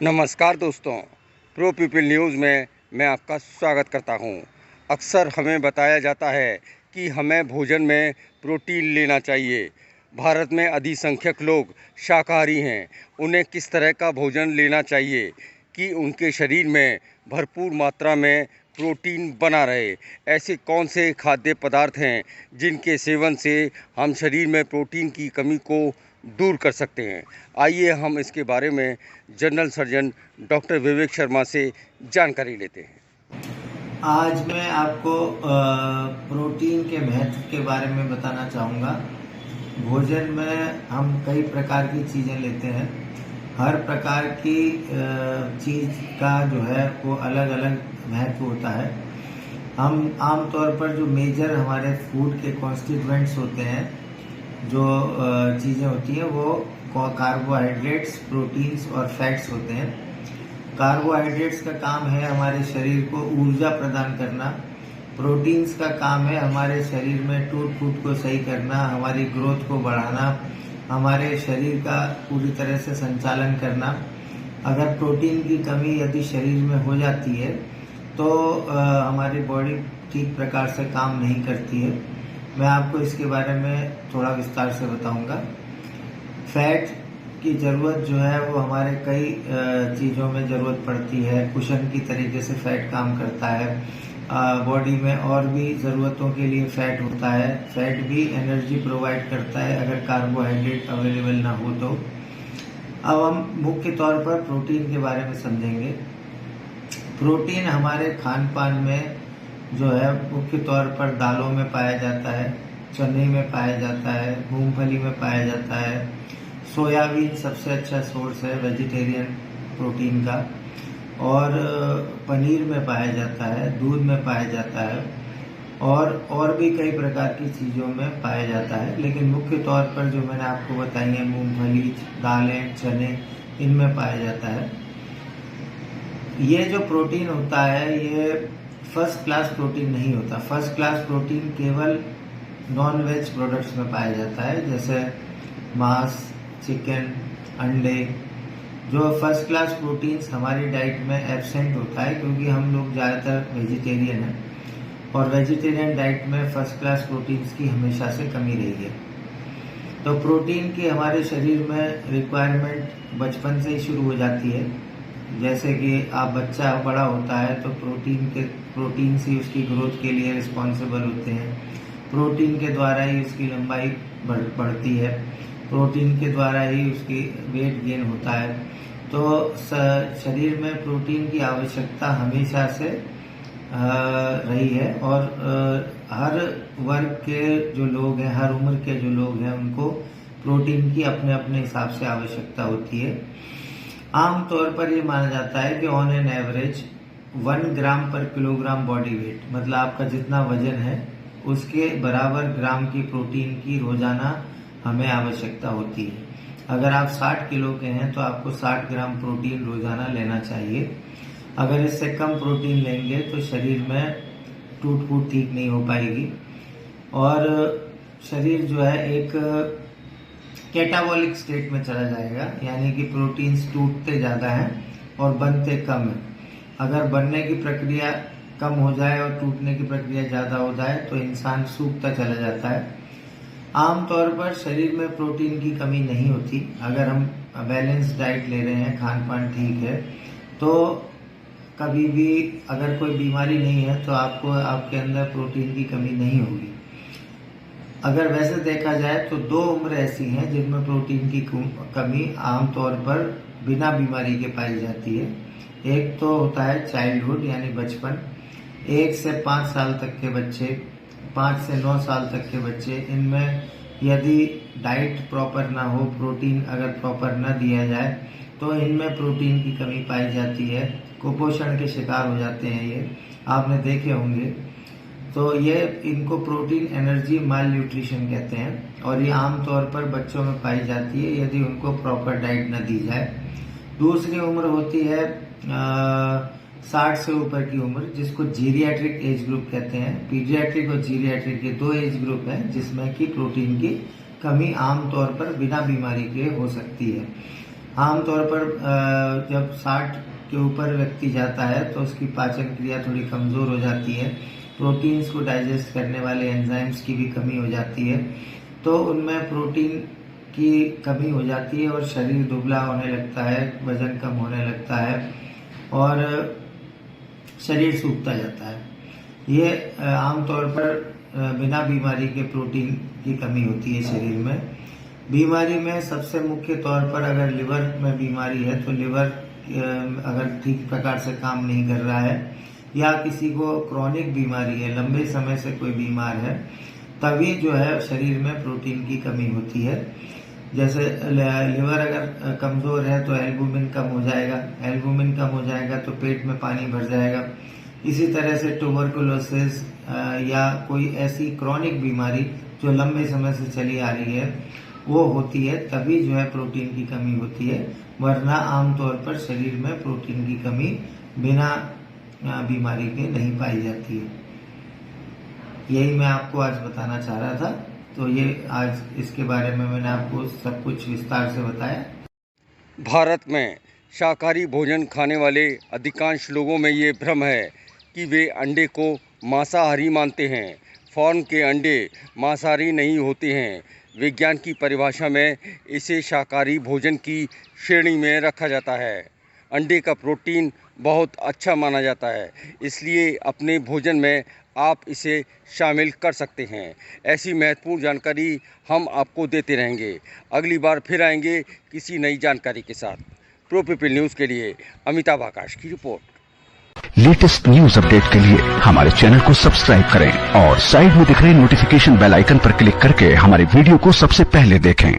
नमस्कार दोस्तों, pro people news में मैं आपका स्वागत करता हूं। अक्सर हमें बताया जाता है कि हमें भोजन में प्रोटीन लेना चाहिए। भारत में अधिसंख्यक लोग शाकाहारी हैं। उन्हें किस तरह का भोजन लेना चाहिए कि उनके शरीर में भरपूर मात्रा में प्रोटीन बना रहे? ऐसे कौन से खाद्य पदार्थ हैं जिनके सेवन से हम शरीर में प्रोटीन की कमी को दूर कर सकते हैं? आइए हम इसके बारे में general surgeon doctor Vivek Sharma से जानकारी लेते हैं। आज मैं आपको प्रोटीन के महत्व के बारे में बताना चाहूँगा। भोजन में हम कई प्रकार की चीज़ें लेते हैं। हर प्रकार की चीज़ का जो है वो अलग अलग महत्व होता है। हम आमतौर पर जो मेजर हमारे फूड के कॉन्स्टिट्यूएंट्स होते हैं, जो चीज़ें होती हैं, वो कार्बोहाइड्रेट्स, प्रोटीन्स और फैट्स होते हैं। कार्बोहाइड्रेट्स का काम है हमारे शरीर को ऊर्जा प्रदान करना। प्रोटीन्स का काम है हमारे शरीर में टूट फूट को सही करना, हमारी ग्रोथ को बढ़ाना, हमारे शरीर का पूरी तरह से संचालन करना। अगर प्रोटीन की कमी यदि शरीर में हो जाती है तो हमारी बॉडी ठीक प्रकार से काम नहीं करती है। मैं आपको इसके बारे में थोड़ा विस्तार से बताऊंगा। फैट की ज़रूरत जो है वो हमारे कई चीज़ों में ज़रूरत पड़ती है। कुशन की तरीके से फैट काम करता है। बॉडी में और भी ज़रूरतों के लिए फैट होता है। फैट भी एनर्जी प्रोवाइड करता है अगर कार्बोहाइड्रेट अवेलेबल ना हो तो। अब हम मुख्य तौर पर प्रोटीन के बारे में समझेंगे। प्रोटीन हमारे खान पान में जो है मुख्य तौर पर दालों में पाया जाता है, चने में पाया जाता है, मूंगफली में पाया जाता है। सोयाबीन सबसे अच्छा सोर्स है वेजिटेरियन प्रोटीन का, और पनीर में पाया जाता है, दूध में पाया जाता है, और भी कई प्रकार की चीज़ों में पाया जाता है। लेकिन मुख्य तौर पर जो मैंने आपको बताई है, मूंगफली, दालें, चने, इनमें पाया जाता है। ये जो प्रोटीन होता है ये फर्स्ट क्लास प्रोटीन नहीं होता। फर्स्ट क्लास प्रोटीन केवल नॉन वेज प्रोडक्ट्स में पाया जाता है, जैसे मांस, चिकन, अंडे। जो फर्स्ट क्लास प्रोटीन्स हमारी डाइट में एब्सेंट होता है, क्योंकि हम लोग ज़्यादातर वेजिटेरियन हैं और वेजिटेरियन डाइट में फर्स्ट क्लास प्रोटीन्स की हमेशा से कमी रही है। तो प्रोटीन की हमारे शरीर में रिक्वायरमेंट बचपन से ही शुरू हो जाती है। जैसे कि आप बच्चा बड़ा होता है तो प्रोटीन से उसकी ग्रोथ के लिए रिस्पॉन्सिबल होते हैं। प्रोटीन के द्वारा ही उसकी लंबाई बढ़ती है, प्रोटीन के द्वारा ही उसकी वेट गेन होता है। तो शरीर में प्रोटीन की आवश्यकता हमेशा से रही है, और हर वर्ग के जो लोग हैं, हर उम्र के जो लोग हैं, उनको प्रोटीन की अपने अपने हिसाब से आवश्यकता होती है। आम तौर पर ये माना जाता है कि ऑन एन एवरेज 1 ग्राम पर किलोग्राम बॉडी वेट, मतलब आपका जितना वजन है उसके बराबर ग्राम की प्रोटीन की रोजाना हमें आवश्यकता होती है। अगर आप 60 किलो के हैं तो आपको 60 ग्राम प्रोटीन रोजाना लेना चाहिए। अगर इससे कम प्रोटीन लेंगे तो शरीर में टूट फूट ठीक नहीं हो पाएगी, और शरीर जो है एक कैटाबॉलिक स्टेट में चला जाएगा, यानी कि प्रोटीन्स टूटते ज़्यादा हैं और बनते कम हैं। अगर बनने की प्रक्रिया कम हो जाए और टूटने की प्रक्रिया ज़्यादा हो जाए तो इंसान सूखता चला जाता है। आमतौर पर शरीर में प्रोटीन की कमी नहीं होती अगर हम बैलेंस डाइट ले रहे हैं, खान पान ठीक है, तो कभी भी अगर कोई बीमारी नहीं है तो आपको आपके अंदर प्रोटीन की कमी नहीं होगी। अगर वैसे देखा जाए तो 2 उम्र ऐसी हैं जिनमें प्रोटीन की कमी आमतौर पर बिना बीमारी के पाई जाती है। एक तो होता है चाइल्डहुड, यानी बचपन। 1 से 5 साल तक के बच्चे, 5 से 9 साल तक के बच्चे, इनमें यदि डाइट प्रॉपर ना हो, प्रोटीन अगर प्रॉपर ना दिया जाए तो इनमें प्रोटीन की कमी पाई जाती है। कुपोषण के शिकार हो जाते हैं, ये आपने देखे होंगे। तो ये इनको प्रोटीन एनर्जी माल न्यूट्रिशन कहते हैं, और ये आमतौर पर बच्चों में पाई जाती है यदि उनको प्रॉपर डाइट न दी जाए। दूसरी उम्र होती है 60 से ऊपर की उम्र, जिसको जीरियाट्रिक एज ग्रुप कहते हैं। पीडियाट्रिक और जीरियाट्रिक ये 2 एज ग्रुप हैं जिसमें कि प्रोटीन की कमी आमतौर पर बिना बीमारी के हो सकती है। आमतौर पर जब 60 के ऊपर व्यक्ति जाता है तो उसकी पाचन क्रिया थोड़ी कमज़ोर हो जाती है, प्रोटीन्स को डाइजेस्ट करने वाले एंजाइम्स की भी कमी हो जाती है, तो उनमें प्रोटीन की कमी हो जाती है और शरीर दुबला होने लगता है, वजन कम होने लगता है और शरीर सूखता जाता है। ये आमतौर पर बिना बीमारी के प्रोटीन की कमी होती है शरीर में। बीमारी में सबसे मुख्य तौर पर अगर लिवर में बीमारी है तो लिवर अगर ठीक प्रकार से काम नहीं कर रहा है या किसी को क्रॉनिक बीमारी है, लंबे समय से कोई बीमार है, तभी जो है शरीर में प्रोटीन की कमी होती है। जैसे लिवर अगर कमज़ोर है तो एल्बुमिन कम हो जाएगा, एल्बुमिन कम हो जाएगा तो पेट में पानी भर जाएगा। इसी तरह से ट्यूबरकुलोसिस या कोई ऐसी क्रॉनिक बीमारी जो लंबे समय से चली आ रही है वो होती है, तभी जो है प्रोटीन की कमी होती है, वरना आमतौर पर शरीर में प्रोटीन की कमी बिना बीमारी के नहीं पाई जाती है। यही मैं आपको आज बताना चाह रहा था, तो ये आज इसके बारे में मैंने आपको सब कुछ विस्तार से बताया। भारत में शाकाहारी भोजन खाने वाले अधिकांश लोगों में ये भ्रम है कि वे अंडे को मांसाहारी मानते हैं। फार्म के अंडे मांसाहारी नहीं होते हैं। विज्ञान की परिभाषा में इसे शाकाहारी भोजन की श्रेणी में रखा जाता है। अंडे का प्रोटीन बहुत अच्छा माना जाता है, इसलिए अपने भोजन में आप इसे शामिल कर सकते हैं। ऐसी महत्वपूर्ण जानकारी हम आपको देते रहेंगे। अगली बार फिर आएंगे किसी नई जानकारी के साथ। प्रो पीपल न्यूज़ के लिए अमिताभ आकाश की रिपोर्ट। लेटेस्ट न्यूज अपडेट के लिए हमारे चैनल को सब्सक्राइब करें और साइड में दिख रहे नोटिफिकेशन बेल आइकन पर क्लिक करके हमारे वीडियो को सबसे पहले देखें।